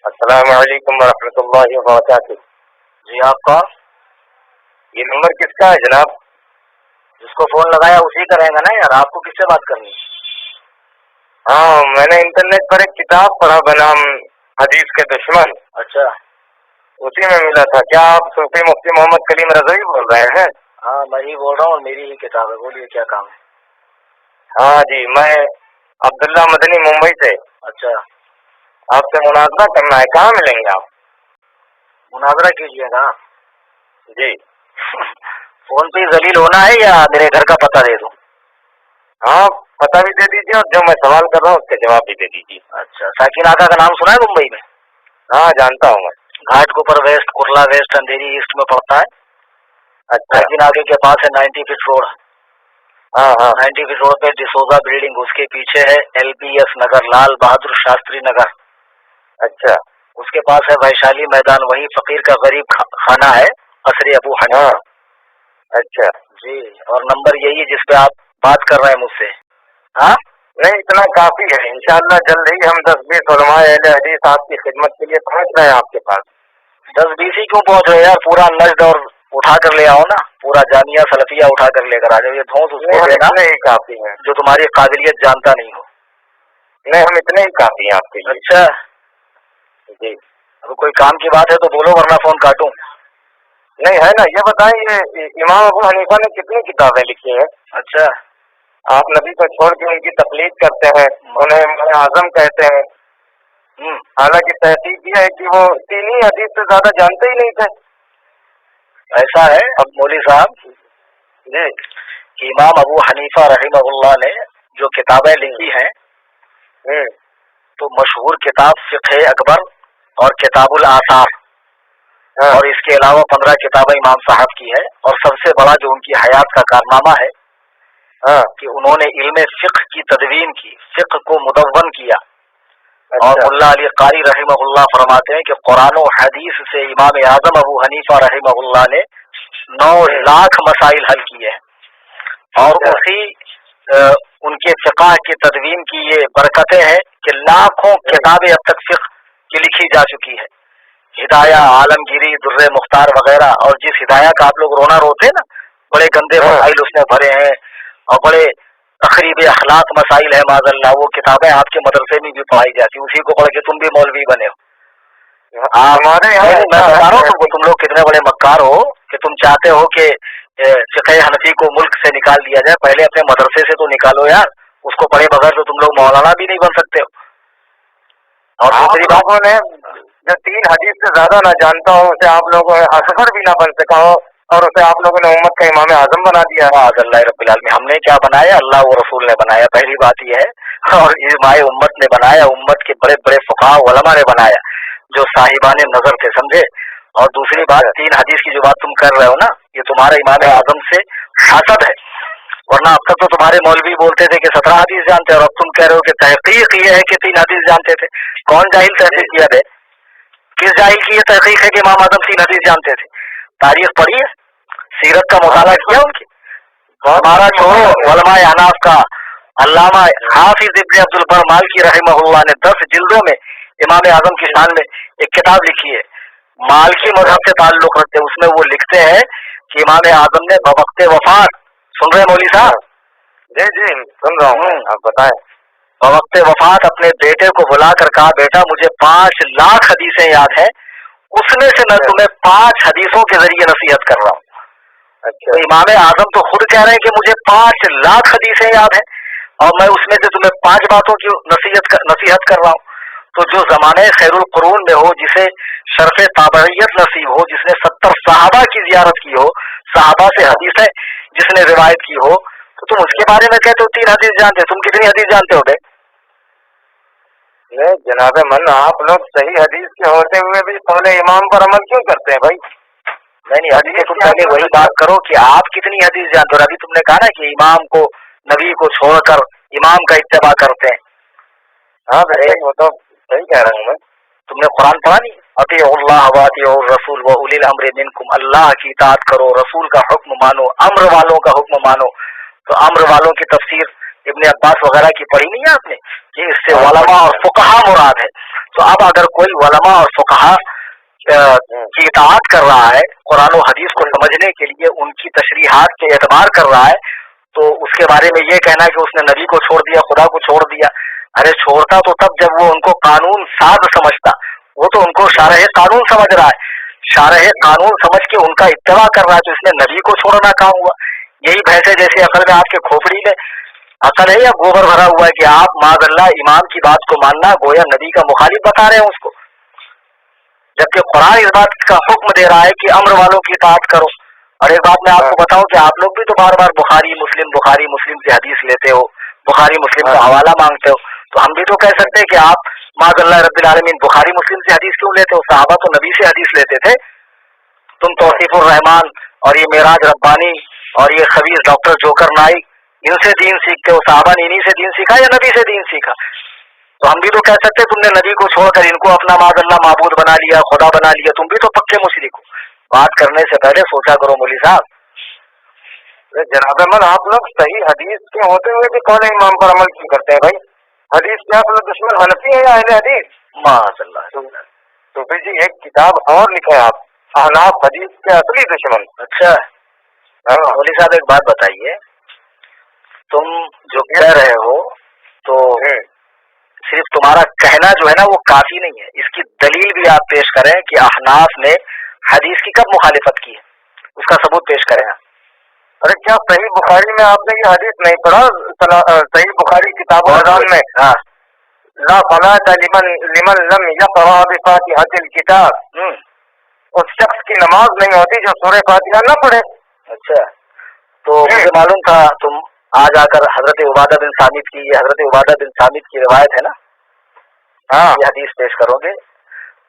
السلام علیکم ورحمۃ اللہ وبرکاتہ. جی آپ کون؟ یہ نمبر کس کا ہے جناب؟ جس کو فون لگایا اسی کا رہے گا نا یار. آپ کو کس سے بات کرنی ہے؟ ہاں میں نے انٹرنیٹ پر ایک کتاب پڑھا بنام حدیث کے دشمن. اچھا اسی میں ملا تھا. کیا آپ صوفی مفتی محمد کلیم رضوی بول رہے ہیں؟ ہاں میں ہی بول رہا ہوں اور میری ہی کتاب ہے. بولیے کیا کام ہے؟ ہاں جی میں عبداللہ مدنی ممبئی سے. اچھا آپ سے مناظرہ کرنا ہے. کہاں ملیں گے آپ؟ مناظرہ کیجیے گا. جی فون پہ ہی ذلیل ہونا ہے یا میرے گھر کا پتہ دے دوں؟ ہاں پتہ بھی دے دیجیے اور جو میں سوال کر رہا ہوں اس کے جواب بھی دے دیجیے. اچھا ساکن آقا کا نام سنا ہے ممبئی میں؟ ہاں جانتا ہوں میں. گھاٹ کوپر ویسٹ کرلا ویسٹ اندھیری ایسٹ میں پڑتا ہے. اچھا ساکن آقے کے پاس ہے 90 فٹ روڈ. ہاں ہاں 90 فٹ روڈ پہ ڈسوزا بلڈنگ. اس کے پیچھے ہے LBS نگر لال بہادر شاستری نگر. اچھا اس کے پاس ہے ویشالی میدان. وہیں فقیر کا غریب خانہ ہے قصر ابو حنیفہ. ہاں اچھا جی اور نمبر یہی ہے جس پہ آپ بات کر رہے ہیں مجھ سے. ہاں نہیں اتنا کافی ہے. انشاءاللہ جلد ہی ہم 10-20 علماء اہل حدیث آپ کی خدمت کے لیے پہنچ رہے ہیں آپ کے پاس. 10-20 ہی کیوں پہنچ رہے یار؟ پورا نجد اور اٹھا کر لے آؤ نا. پورا جامعہ سلفیہ اٹھا کر لے کر آ جاؤ. یہ دھوس اس کو دینا اتنے ہی کافی ہیں جو تمہاری قابلیت جانتا نہیں ہو. نہیں ہم اتنے ہی کافی ہیں آپ کے لیے. اچھا جی اب کوئی کام کی بات ہے تو بولو ورنہ فون کاٹوں. نہیں ہے نا. یہ بتائیں یہ امام ابو حنیفہ نے کتنی کتابیں لکھی ہیں؟ اچھا آپ نبی کو چھوڑ کے ان کی تقلید کرتے ہیں. انہیں امام اعظم کہتے ہیں. حالانکہ تحقیق یہ ہے کہ وہ تین ہی حدیث سے زیادہ جانتے ہی نہیں تھے. ایسا ہے اب مولوی صاحب جی کہ امام ابو حنیفہ رحمہ اللہ نے جو کتابیں لکھی ہیں تو مشہور کتاب فقہ اکبر اور کتاب الآثار اور اس کے علاوہ 15 کتابیں امام صاحب کی ہے. اور سب سے بڑا جو ان کی حیات کا کارنامہ ہے کہ انہوں نے علم فقہ کی تدوین کی. فقہ کو مدون کیا. اور ملا علی قاری رحمہ اللہ فرماتے ہیں کہ قرآن و حدیث سے امام اعظم ابو حنیفہ رحمہ اللہ نے 9 لاکھ مسائل حل کیے ہیں. اور اسی ان کے فقہ کی تدوین کی یہ برکتیں ہیں کہ لاکھوں کتابیں اب تک فقہ کی لکھی جا چکی ہے. ہدایہ عالمگیری در مختار وغیرہ. اور جس ہدایہ کا آپ لوگ رونا روتے نا بڑے گندے مسائل اس میں بھرے ہیں اور بڑے تقریب اخلاق مسائل ہے معاذ اللہ. وہ کتابیں آپ کے مدرسے میں بھی پڑھائی جاتی. اسی کو پڑھ کے تم بھی مولوی بنے ہو. ہمارے میں بتا رہا ہوں تم لوگ کتنے بڑے مکار ہو کہ تم چاہتے ہو کہ فقہ حنفی کو ملک سے نکال دیا جائے. پہلے اپنے مدرسے سے تو نکالو یار. اس کو پڑھے بغیر تو تم لوگ مولانا بھی نہیں بن سکتے ہو. اور دوسری بات نے جو 3 حدیث سے زیادہ نہ جانتا ہو اسے آپ لوگوں نے اصغر بھی نہ بن سکا ہو اور اسے آپ لوگوں نے امت کا امام اعظم بنا دیا. اللہ رب العالمین. ہم نے کیا بنایا؟ اللہ و رسول نے بنایا. پہلی بات یہ ہے. اور علماء امت نے بنایا. امت کے بڑے بڑے فقہاء علماء نے بنایا جو صاحبان نظر تھے. سمجھے؟ اور دوسری بات 3 حدیث کی جو بات تم کر رہے ہو نا یہ تمہارا امام اعظم سے حسد ہے. ورنہ اب تک تو تمہارے مولوی بولتے تھے کہ 17 حدیث جانتے ہیں اور اب تم کہہ رہے ہو کہ تحقیق یہ ہے کہ 3 حدیث جانتے تھے. کون جاہل تحقیق کیا ہے؟ کس جاہل کی یہ تحقیق ہے کہ امام اعظم 3 حدیث جانتے تھے؟ تاریخ پڑھی ہے؟ سیرت کا مطالعہ کیا ان کی؟ ہمارا چھوڑو علماء احناف کا علامہ حافظ ابن عبد البر مالکی رحمہ اللہ نے 10 جلدوں میں امام اعظم کی شان میں ایک کتاب لکھی ہے. مالکی مذہب سے تعلق رکھتے ہیں. اس میں وہ لکھتے ہیں کہ امام اعظم نے بوقت وفات، سن رہے مولوی صاحب؟ جی جی سن رہا ہوں. آپ بتائیں. بوقت وفات اپنے بیٹے کو بلا کر کہا بیٹا مجھے 5 لاکھ حدیثیں یاد ہیں. اس میں سے میں تمہیں 5 حدیثوں کے ذریعے نصیحت کر رہا ہوں. تو امام اعظم تو خود کہہ رہے ہیں کہ مجھے 5 لاکھ حدیثیں یاد ہیں اور میں اس میں سے تمہیں 5 باتوں کی نصیحت کر رہا ہوں. تو جو زمانہ خیر القرون میں ہو، جسے شرف تابعیت نصیب ہو، جس نے 70 صحابہ کی زیارت کی ہو، صحابہ سے حدیثیں جس نے روایت کی ہو، تو تم اس کے بارے میں کہتے ہو 3 حدیث جانتے ہو. تم کتنی حدیث جانتے ہو بے؟ جناب من آپ لوگ صحیح حدیث کے ہوتے ہوئے بھی قول امام پر عمل کیوں کرتے ہیں بھائی؟ نہیں حدیث تم پہلے وہی بات کرو کہ آپ کتنی حدیث جانتے ہو. ابھی تم نے کہا نا کہ امام کو نبی کو چھوڑ کر امام کا اتباع کرتے ہیں. ہاں وہ تو صحیح کہہ رہا ہوں میں. تم نے قرآن پڑھا نہیں؟ اطیعوا اللہ واطیعوا الرسول واولی الامر منکم. اللہ کی اطاعت کرو، رسول کا حکم مانو، امر والوں کا حکم مانو. تو امر والوں کی تفسیر ابن عباس وغیرہ کی پڑھی نہیں ہے آپ نے کہ اس سے علماء اور فقہاء مراد ہے. تو اب اگر کوئی علماء اور فقہا کی اطاعت کر رہا ہے، قرآن و حدیث کو سمجھنے کے لیے ان کی تشریحات کے اعتبار کر رہا ہے، تو اس کے بارے میں یہ کہنا کہ اس نے نبی کو چھوڑ دیا، خدا کو چھوڑ دیا، ارے چھوڑتا تو تب جب وہ ان کو قانون ساز سمجھتا، وہ تو ان کو شارح قانون سمجھ رہا ہے، شارح قانون سمجھ کے ان کا اتباع کر رہا ہے، تو اس نے نبی کو چھوڑنا کہاں ہوا؟ یہی بحث ہے جیسے عقل میں آپ کے کھوپڑی میں عقل ہے یا گوبر بھرا ہوا ہے کہ آپ معاذ اللہ امام کی بات کو ماننا گویا نبی کا مخالف بتا رہے ہیں اس کو، جبکہ قرآن اس بات کا حکم دے رہا ہے کہ امر والوں کی اطاعت کرو۔ اور ایک بات میں آپ کو بتاؤں کہ آپ لوگ بھی تو بار بار بخاری مسلم کی حدیث لیتے ہو، بخاری مسلم کا حوالہ مانگتے ہو، تو ہم بھی تو کہہ سکتے ہیں کہ آپ معاذ اللہ رب العالمین بخاری مسلم سے حدیث کیوں لیتے ہو؟ صحابہ تو نبی سے حدیث لیتے تھے، تم توصیف الرحمان اور یہ معراج ربانی اور یہ خبیث ڈاکٹر جوکر نائک ان سے دین سیکھتے ہو، صحابہ نے انہی سے دین سیکھا یا نبی سے دین سیکھا؟ تو ہم بھی تو کہہ سکتے تم نے نبی کو چھوڑ کر ان کو اپنا معاذ اللہ معبود بنا لیا، خدا بنا لیا، تم بھی تو پکے مشرک ہو۔ بات کرنے سے پہلے سوچا کرو مولوی صاحب۔ جناب احمد، آپ لوگ صحیح حدیث کے ہوتے ہوئے بھی قول امام پر عمل کیوں کرتے ہیں بھائی؟ حدیث کے آپ لوگ دشمن حنفی ہیں یا اہل حدیث؟ معاذ اللہ۔ تو پھر جی ایک کتاب اور لکھے آپ، احناف حدیث کے اصلی دشمن۔ اچھا مولوی صاحب ایک بات بتائیے، تم جو کہہ رہے ہو تو صرف تمہارا کہنا جو ہے نا وہ کافی نہیں ہے، اس کی دلیل بھی آپ پیش کریں کہ احناف نے حدیث کی کب مخالفت کی ہے، اس کا ثبوت پیش کریں۔ ارے کیا صحیح بخاری میں آپ نے یہ حدیث نہیں پڑھا؟ صحیح بخاری کتاب الاذان میں لا صلاۃ لمن لم یقرأ بفاتحۃ الکتاب، اس شخص کی نماز نہیں ہوتی جو سورہ فاتحہ نہ پڑھے۔ اچھا تو مجھے معلوم تھا تم آج آ کر حضرت عبادہ بن صامت کی، یہ حضرت عبادہ بن صامت کی روایت ہے نا، ہاں یہ حدیث پیش کرو گے۔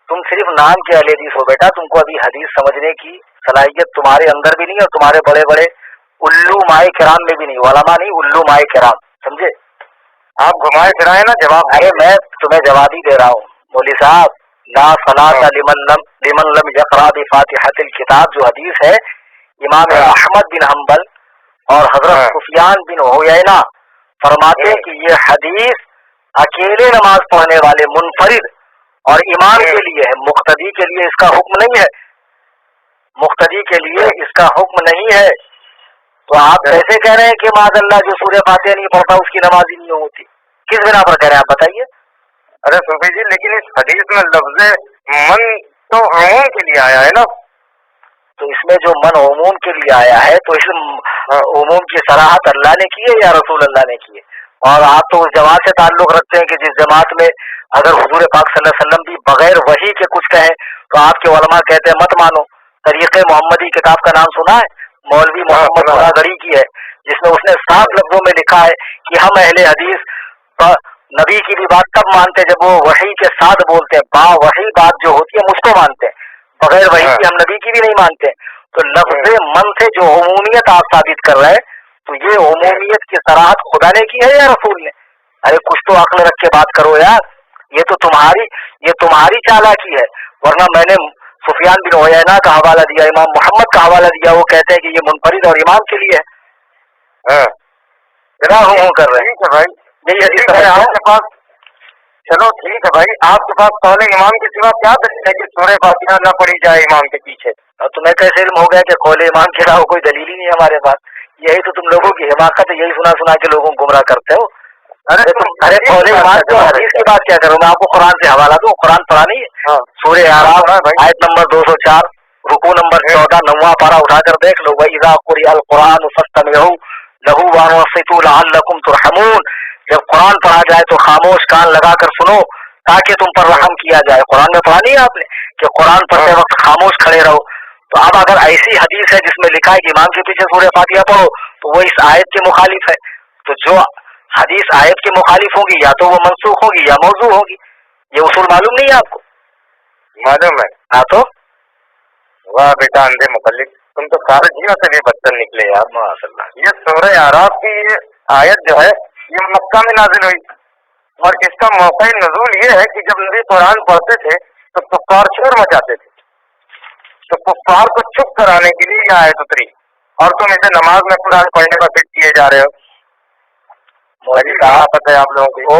تم صرف نام کے اہل حدیث ہو بیٹا، تم کو ابھی حدیث سمجھنے کی صلاحیت تمہارے اندر بھی نہیں، اور تمہارے بڑے بڑے الو مائے کرام میں بھی نہیں، علماء نہیں، الو مائے کرام، سمجھے؟ آپ گھمائے پھرائے نا جواب۔ ارے میں تمہیں جواب ہی دے رہا ہوں مولوی صاحب، لا صلاۃ لمن لم یقرأ بفاتحۃ الکتاب جو حدیث ہے، امام احمد بن حنبل اور حضرت سفیان بن عیینہ فرماتے ہیں کہ یہ حدیث اکیلے نماز پڑھنے والے منفرد اور امام کے لیے ہے، مقتدی کے لیے اس کا حکم نہیں ہے، مقتدی کے لیے اس کا حکم نہیں ہے۔ تو آپ کیسے کہہ رہے ہیں کہ معاذ اللہ جو سورہ فاتحہ نہیں پڑھتا اس کی نماز ہی نہیں ہوتی؟ کس بنا پر کہہ رہے ہیں آپ بتائیے؟ ارے صوفی جی لیکن اس حدیث میں لفظ من تو عموم کے لیے آیا ہے نا، تو اس میں جو من عموم کے لیے آیا ہے تو اس عموم کی صراحت اللہ نے کی ہے یا رسول اللہ نے کی ہے؟ اور آپ تو اس جماعت سے تعلق رکھتے ہیں کہ جس جماعت میں اگر حضور پاک صلی اللہ علیہ وسلم بھی بغیر وحی کے کچھ کہیں تو آپ کے علماء کہتے ہیں مت مانو۔ طریق محمدی کتاب کا نام سنا ہے؟ مولوی محمد گڑی کی ہے، جس میں اس نے صاف لفظوں میں لکھا ہے کہ ہم اہل حدیث نبی کی بھی بات تب مانتے جب وہ وحی کے ساتھ بولتے ہیں، با وحی بات جو ہوتی ہے ہم اس کو مانتے ہیں، بغیر وحی کی ہم نبی کی بھی نہیں مانتے۔ تو لفظ من سے جو عمومیت آپ ثابت کر رہے ہیں تو یہ عمومیت کی صراحت خدا نے کی ہے یا رسول نے؟ ارے کچھ تو عقل رکھ کے بات کرو یار، یہ تمہاری چالاکی ہے، ورنہ میں نے سفیان بن عیینہ کا حوالہ دیا، امام محمد کا حوالہ دیا، وہ کہتے ہیں کہ یہ منفرد اور امام کے لیے ہے۔ کر رہے ہیں بھائی یہی حدیث آپ کے پاس، چلو ٹھیک ہے بھائی، آپ کے پاس قول امام کے سوا کیا دلیل ہے کہ سورہ فاتحہ نہ پڑھی جائے امام کے پیچھے؟ اور تمہیں کیسے علم ہو گیا کہ قول امام کے علاوہ کوئی دلیل ہی نہیں ہے ہمارے پاس؟ یہی تو تم لوگوں کی حماقت ہے، یہی سنا سنا کے لوگوں کو گمراہ کرتے ہو۔ ارے قول امام کی حدیث کی بات کیا کروں میں؟ آپ کو قرآن سے حوالہ دوں، قرآن پڑھا نہیں ہے؟ سورہ اعراف آیت نمبر 204 رکوع نمبر 14 9واں پارہ اٹھا کر دیکھ لو، وَإِذَا قُرِئَ الْقُرْآنُ فَاسْتَمِعُوا لَهُ وَأَنصِتُوا لَعَلَّكُمْ تُرْحَمُونَ۔ جب قرآن پڑھا جائے تو خاموش کان لگا کر سنو تاکہ تم پر رحم کیا جائے۔ قرآن میں پڑھا نہیں ہے آپ نے کہ قرآن پڑھتے وقت خاموش کھڑے رہو؟ تو اب اگر ایسی حدیث ہے جس میں لکھا ہے کہ امام کے پیچھے سورہ فاتحہ پڑھو تو وہ اس آیت کے مخالف ہے، تو جو حدیث آیت کے مخالف ہوگی یا تو وہ منسوخ ہوگی یا موضوع ہوگی۔ یہ اصول معلوم نہیں ہے آپ کو؟ معلوم ہے۔ ہاں تو واہ بیٹا اندھے مخلص، تم تو خارجیوں سے بھی بدتر نکلے یار۔ ماشاء اللہ۔ یہ سورہ اعراف کی یہ آیت جو ہے یہ مکہ میں نازل ہوئی، اور اس کا موقع نزول یہ ہے کہ جب نبی قرآن پڑھتے تھے تو کفار شور مچاتے تھے، تو کفار کو چپ کرانے کے لیے یہ آیت اتری، اور تم اسے نماز میں قرآن پڑھنے کا فکر کیے جا رہے ہو۔ مولوی صاحب پتہ ہے آپ لوگوں کو؟ او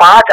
5